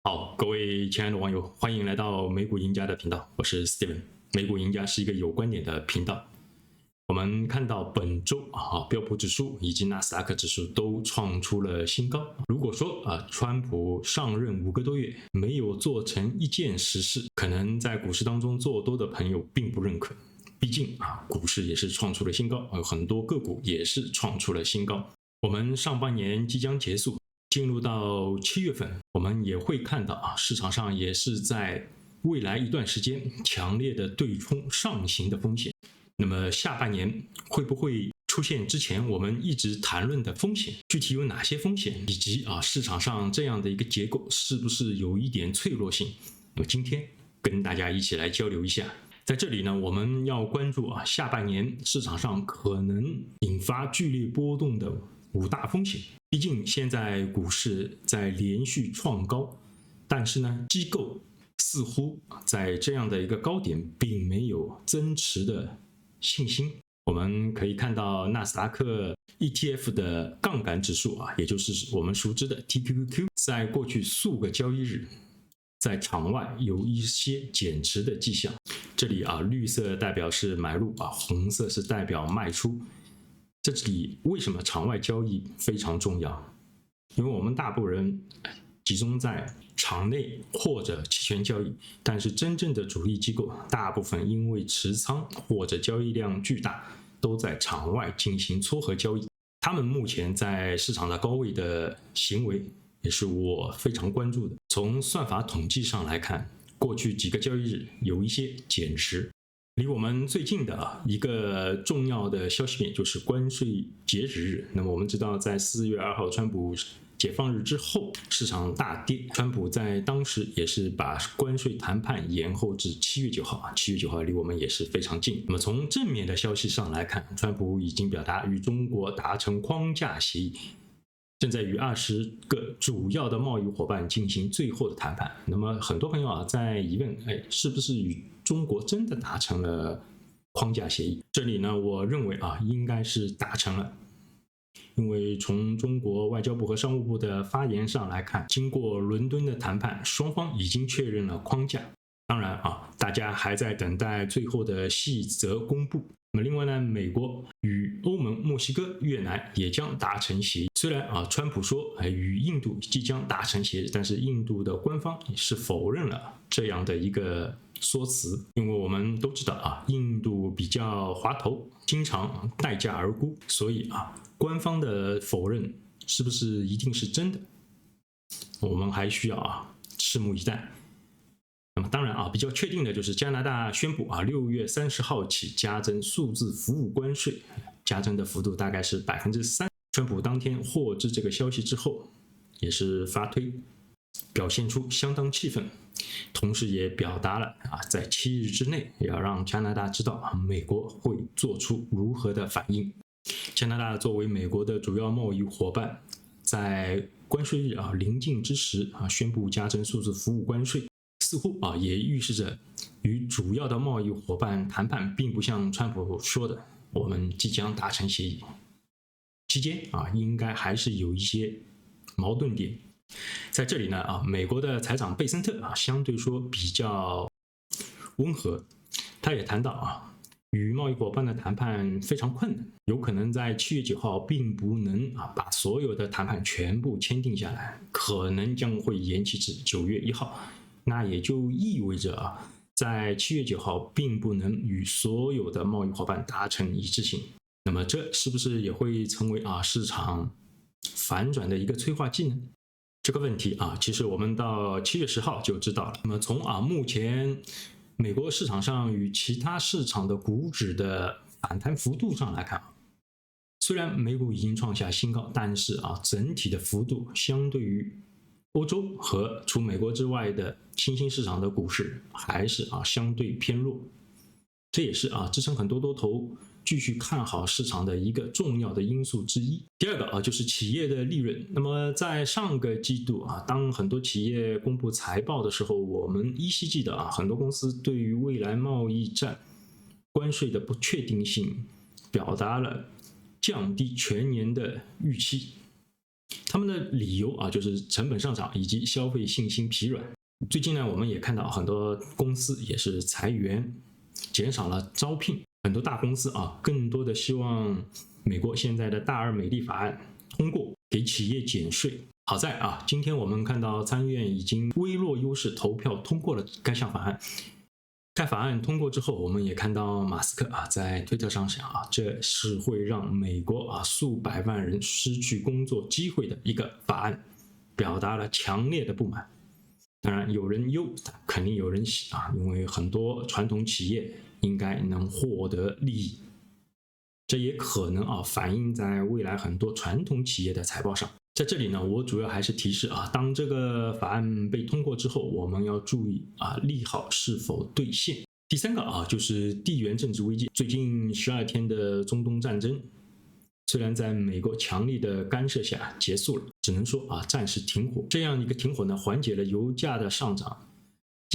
好，各位亲爱的网友，欢迎来到美股赢家的频道，我是 Steven。美股赢家是一个有观点的频道。我们看到本周标普指数以及纳斯达克指数都创出了新高。如果说川普上任5个多月没有做成一件实事，可能在股市当中做多的朋友并不认可。毕竟股市也是创出了新高，很多个股也是创出了新高。我们上半年即将结束。进入到7月份，我们也会看到市场上也是在未来一段时间强烈的对冲上行的风险。那么下半年会不会出现之前我们一直谈论的风险？具体有哪些风险？以及市场上这样的一个结构是不是有一点脆弱性？那么今天跟大家一起来交流一下。在这里呢，我们要关注下半年市场上可能引发剧烈波动的5大风险。毕竟现在股市在连续创高，但是呢，机构似乎在这样的一个高点并没有增持的信心。我们可以看到纳斯达克 ETF 的杠杆指数也就是我们熟知的 TQQQ， 在过去数个交易日，在场外有一些减持的迹象。这里绿色代表是买入红色是代表卖出。这里为什么场外交易非常重要？因为我们大部分人集中在场内或者期权交易，但是真正的主力机构大部分因为持仓或者交易量巨大，都在场外进行撮合交易。他们目前在市场的高位的行为也是我非常关注的。从算法统计上来看，过去几个交易日有一些减持。离我们最近的一个重要的消息面就是关税截止日。那么我们知道，在4月2号川普解放日之后，市场大跌。川普在当时也是把关税谈判延后至7月9号。7月9号离我们也是非常近。那么从正面的消息上来看，川普已经表达与中国达成框架协议，正在与20个主要的贸易伙伴进行最后的谈判。那么很多朋友在疑问，是不是与中国真的达成了框架协议？这里呢，我认为应该是达成了。因为从中国外交部和商务部的发言上来看，经过伦敦的谈判，双方已经确认了框架。当然大家还在等待最后的细则公布。那么另外呢，美国与欧盟、墨西哥、越南也将达成协议。虽然川普说与印度即将达成协议，但是印度的官方也是否认了这样的一个说辞。因为我们都知道印度比较滑头，经常待价而沽，所以官方的否认是不是一定是真的，我们还需要拭目以待。那么当然比较确定的就是加拿大宣布6月30号起加征数字服务关税，加征的幅度大概是3%。川普当天获知这个消息之后，也是发推，表现出相当气愤，同时也表达了在7日之内也要让加拿大知道美国会做出如何的反应。加拿大作为美国的主要贸易伙伴，在关税日临近之时宣布加征数字服务关税，似乎也预示着与主要的贸易伙伴谈判并不像川普说的我们即将达成协议，期间应该还是有一些矛盾点。在这里呢美国的财长贝森特相对说比较温和，他也谈到与贸易伙伴的谈判非常困难，有可能在7月9号并不能把所有的谈判全部签订下来，可能将会延期至9月1号。那也就意味着在7月9号并不能与所有的贸易伙伴达成一致性。那么这是不是也会成为市场反转的一个催化剂呢？这个问题其实我们到7月10号就知道了。那么从目前美国市场上与其他市场的股指的反弹幅度上来看，虽然美股已经创下新高，但是整体的幅度相对于欧洲和除美国之外的新兴市场的股市还是相对偏弱。这也是支撑很多多头继续看好市场的一个重要的因素之一。第二个就是企业的利润。那么在上个季度当很多企业公布财报的时候，我们依稀记得很多公司对于未来贸易战关税的不确定性表达了降低全年的预期。他们的理由啊就是成本上涨以及消费信心疲软。最近呢，我们也看到很多公司也是裁员，减少了招聘。很多大公司啊，更多的希望美国现在的大而美丽法案通过，给企业减税。好在啊，今天我们看到参议院已经微弱优势投票通过了该项法案。该法案通过之后，我们也看到马斯克啊在推特上想啊，这是会让美国啊数百万人失去工作机会的一个法案，表达了强烈的不满。当然有人忧，肯定有人喜啊，因为很多传统企业应该能获得利益，这也可能啊反映在未来很多传统企业的财报上。在这里呢，我主要还是提示啊，当这个法案被通过之后，我们要注意啊利好是否兑现。第三个啊，就是地缘政治危机。最近12天的中东战争，虽然在美国强力的干涉下结束了，只能说啊暂时停火。这样一个停火呢，缓解了油价的上涨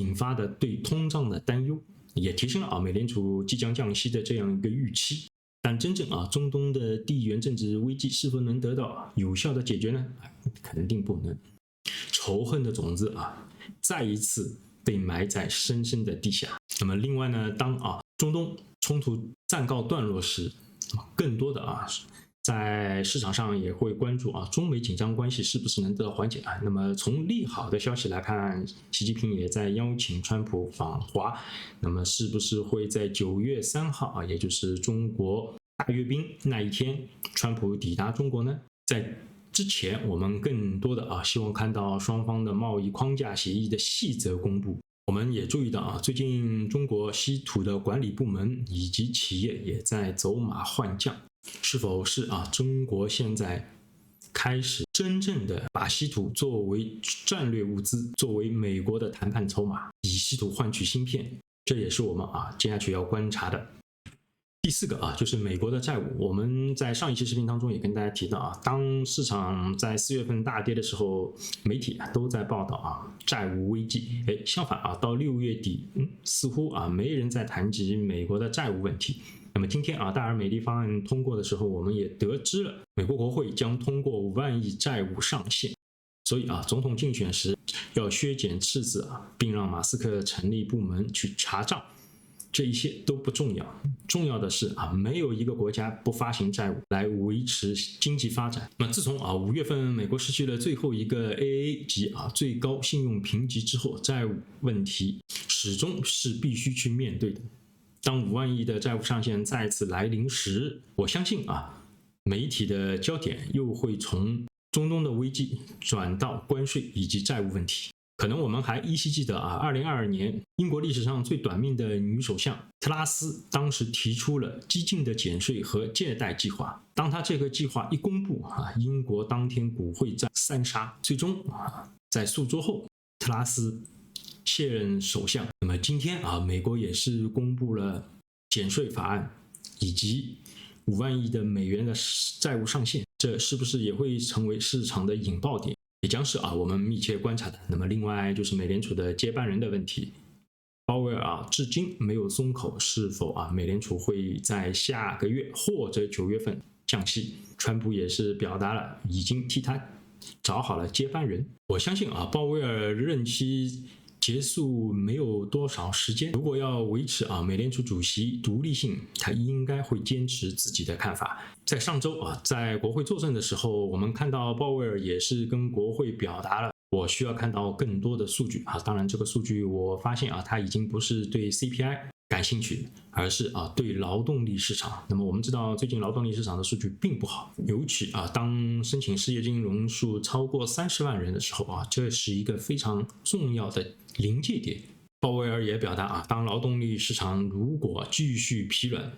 引发的对通胀的担忧，也提升了啊美联储即将降息的这样一个预期。但真正啊中东的地缘政治危机是否能得到有效的解决呢？肯定不能。仇恨的种子啊再一次被埋在深深的地下。那么另外呢，当中东冲突暂告段落时，更多的在市场上也会关注中美紧张关系是不是能得到缓解那么从利好的消息来看，习近平也在邀请川普访华，那么是不是会在9月3号也就是中国大阅兵那一天，川普抵达中国呢？在之前，我们更多的希望看到双方的贸易框架协议的细则公布。我们也注意到最近中国稀土的管理部门以及企业也在走马换将。是否是中国现在开始真正的把稀土作为战略物资，作为美国的谈判筹码，以稀土换取芯片？这也是我们接下去要观察的。第四个就是美国的债务。我们在上一期视频当中也跟大家提到当市场在4月份大跌的时候，媒体都在报道债务危机。相反到6月底，似乎没人在谈及美国的债务问题。那么今天大而美丽方案通过的时候，我们也得知了美国国会将通过5万亿债务上限。所以总统竞选时要削减赤字并让马斯克成立部门去查账，这一些都不重要，重要的是没有一个国家不发行债务来维持经济发展。那么自从5月份美国失去了最后一个 AAA 级最高信用评级之后，债务问题始终是必须去面对的。当5万亿的债务上限再次来临时，我相信媒体的焦点又会从中东的危机转到关税以及债务问题。可能我们还依稀记得2022年英国历史上最短命的女首相特拉斯当时提出了激进的减税和借贷计划。当他这个计划一公布英国当天股汇战3杀，最终在数周后特拉斯卸任首相。那么今天美国也是公布了减税法案以及5万亿的美元的债务上限，这是不是也会成为市场的引爆点，也将是我们密切观察的。那么另外就是美联储的接班人的问题，鲍威尔至今没有松口，是否美联储会在下个月或者9月份降息？川普也是表达了已经替他找好了接班人。我相信鲍威尔任期结束没有多少时间，如果要维持美联储主席独立性，他应该会坚持自己的看法。在上周在国会作证的时候，我们看到鲍威尔也是跟国会表达了我需要看到更多的数据当然这个数据我发现他已经不是对 CPI 感兴趣，而是对劳动力市场。那么我们知道最近劳动力市场的数据并不好，尤其当申请失业金人数超过30万人的时候这是一个非常重要的临界点。鲍威尔也表达当劳动力市场如果继续疲软，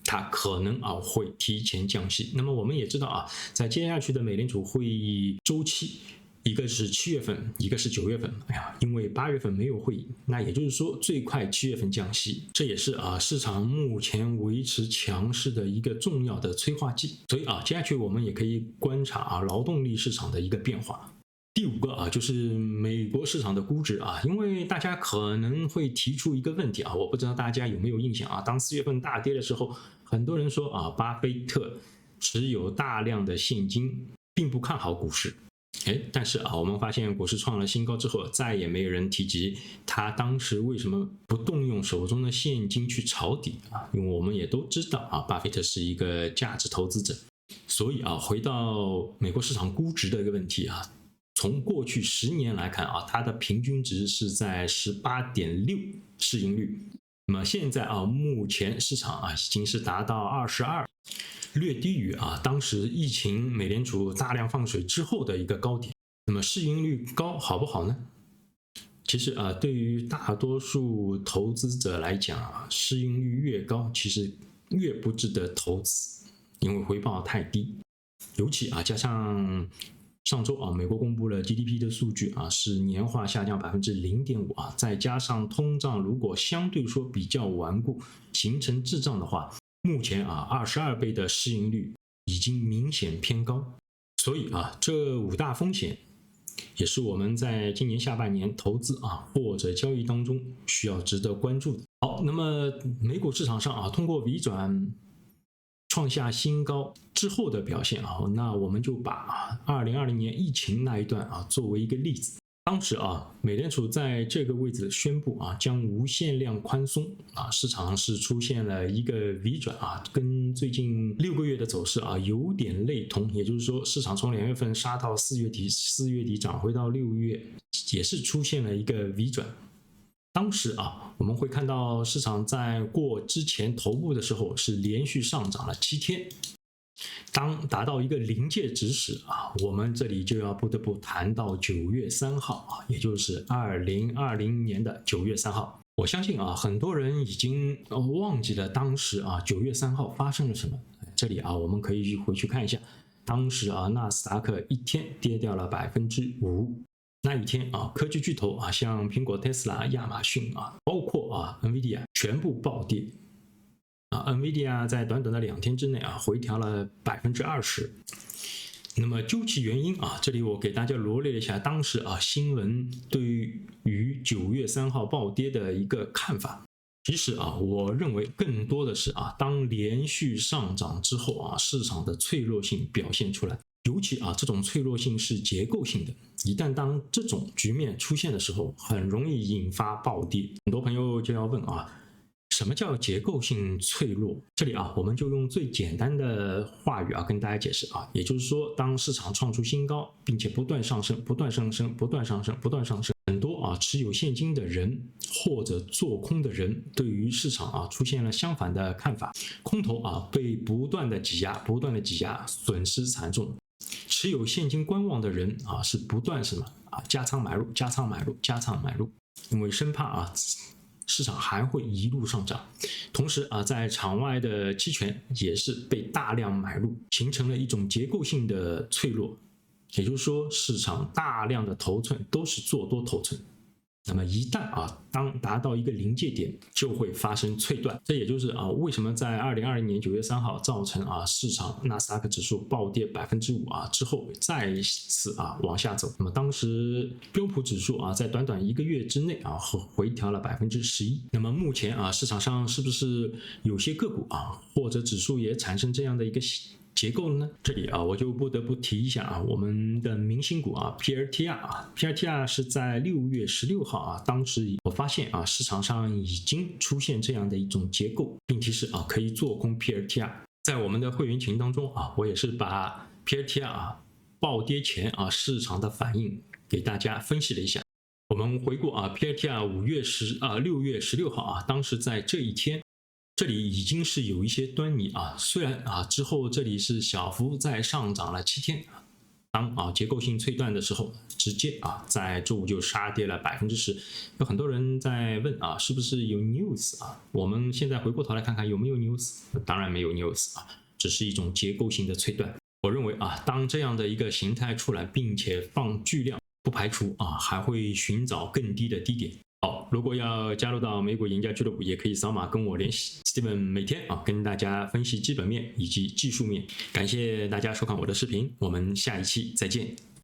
他可能会提前降息。那么我们也知道在接下去的美联储会议周期，一个是7月份，一个是9月份。因为8月份没有会议，那也就是说最快7月份降息，这也是市场目前维持强势的一个重要的催化剂。所以接下去我们也可以观察劳动力市场的一个变化。第5个就是美国市场的估值因为大家可能会提出一个问题我不知道大家有没有印象当4月份大跌的时候，很多人说巴菲特持有大量的现金，并不看好股市。但是我们发现股市创了新高之后，再也没有人提及他当时为什么不动用手中的现金去抄底因为我们也都知道巴菲特是一个价值投资者。所以回到美国市场估值的一个问题从过去10年来看它的平均值是在 18.6 市盈率。那么现在目前市场已经是达到22，略低于当时疫情美联储大量放水之后的一个高点。那么市盈率高好不好呢？其实对于大多数投资者来讲市盈率越高，其实越不值得投资，因为回报太低。尤其加上上周美国公布了 GDP 的数据是年化下降 0.5%，再加上通胀如果相对说比较顽固，形成滞胀的话，目前22倍的市盈率已经明显偏高。所以这5大风险也是我们在今年下半年投资或者交易当中需要值得关注的。好，那么美股市场上通过 V 转创下新高之后的表现那我们就把2020年疫情那一段作为一个例子。当时美联储在这个位置宣布将无限量宽松市场是出现了一个 V 转跟最近6个月的走势有点类同。也就是说市场从2月份杀到4月底涨回到6月，也是出现了一个 V 转。当时我们会看到市场在过之前头部的时候是连续上涨了7天，当达到一个临界值时我们这里就要不得不谈到9月3号也就是2020年的9月3号。我相信很多人已经忘记了当时9月3号发生了什么。这里我们可以回去看一下，当时纳斯达克一天跌掉了 5%。那一天科技巨头像苹果、特斯拉、亚马逊包括NVIDIA 全部暴跌。NVIDIA 在短短的2天之内回调了 20%。那么究其原因这里我给大家罗列了一下当时新闻对于9月3号暴跌的一个看法。其实我认为更多的是当连续上涨之后市场的脆弱性表现出来。尤其这种脆弱性是结构性的，一旦当这种局面出现的时候，很容易引发暴跌。很多朋友就要问什么叫结构性脆弱？这里我们就用最简单的话语跟大家解释也就是说，当市场创出新高，并且不断上升，不断上升，不断上升，不断上升，很多持有现金的人或者做空的人对于市场出现了相反的看法，空头被不断的挤压，不断的挤压，损失惨重。持有现金观望的人是不断加仓买入，加仓买入，加仓买入，因为生怕市场还会一路上涨。同时在场外的期权也是被大量买入，形成了一种结构性的脆弱。也就是说市场大量的头寸都是做多头寸。那么一旦当达到一个临界点，就会发生脆断。这也就是为什么在2020年9月3号造成市场纳斯达克指数暴跌 5% 之后再次往下走。那么当时标普指数在短短1个月之内回调了 11%。那么目前市场上是不是有些个股或者指数也产生这样的一个结构了呢？这里我就不得不提一下我们的明星股PLTR是在6月16号当时我发现市场上已经出现这样的一种结构，并提示可以做空 PLTR。在我们的会员群当中我也是把 PLTR 暴跌前市场的反应给大家分析了一下。我们回顾PLTR 6月16号当时在这一天这里已经是有一些端倪虽然之后这里是小幅再上涨了7天，当结构性脆断的时候，直接在周五就杀跌了 10%。有很多人在问是不是有 news 我们现在回过头来看看有没有 news， 当然没有 news 只是一种结构性的脆断。我认为当这样的一个形态出来，并且放巨量，不排除还会寻找更低的低点。好，如果要加入到美股赢家俱乐部，也可以扫码跟我联系。Steven 每天跟大家分析基本面以及技术面。感谢大家收看我的视频，我们下一期再见。